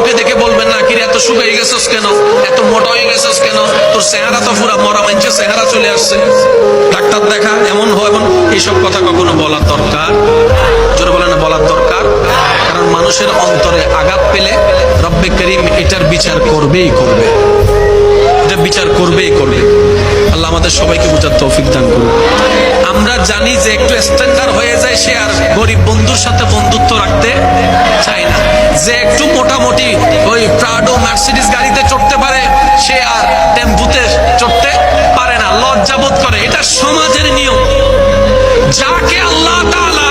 কাউকে দেখে বলবেন না, কিরে এত শুকিয়ে গেছস কেন, এত মোটা হয়ে গেছস কেন, তোর চেহারা তো পুরা মরা মানুষের চেহারা চলে আসছে, ডাক্তার দেখা, এমন হয় এমন। এইসব কথা কখনো বলার দরকার, জোরে বলে না, বলার দরকার। কারণ মানুষের অন্তরে আঘাত পেলে রব্বে করিম এটার বিচার করবেই করবে, এটা বিচার করবেই করবে। আল্লাহ আমাদের সবাইকে বুঝার তৌফিক দান করুন। আমরা জানি যে একটু স্ট্যান্ডার্ড হয়ে যায় সে আর গরিব বন্ধুর সাথে বন্ধুত্ব রাখতে চায় না, যে একটু মোটামুটি ওই প্রাডো মার্সিডিজ গাড়িতে চড়তে পারে সে আর টেম্পুতে চড়তে পারে না, লজ্জাবোধ করে। এটা সমাজের নিয়ম। যাকে আল্লাহ তাআলা